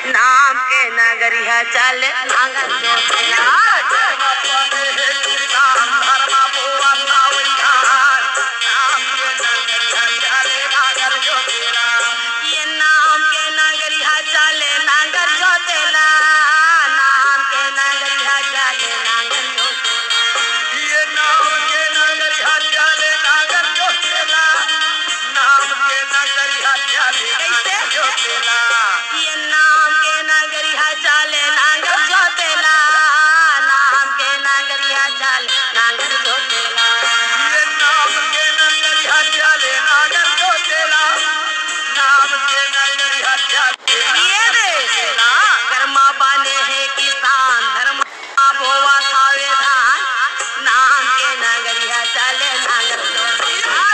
नाम के नगरिया चले नांगर जोतेला ये नाम के नगरिया चले नांगर जोतेला नाम के नगरिया चले नांगर जोतेला ये नाम के नगरिया चले नांगर जोतेला नाम के नगरिया चले नांगर जोतेला ये देशला कर्मा बाने है किसान धर्म बोवा खावे धान नाम के नगरिया चले नांगर जोतेला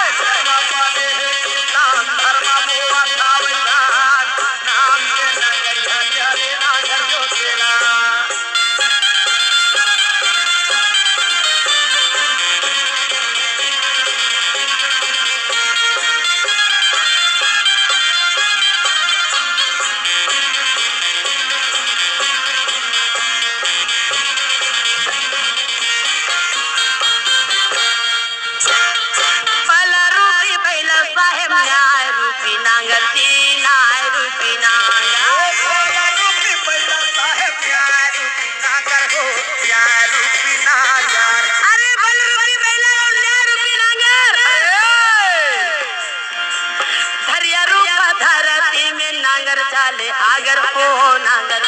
चाले आगर हो नांगर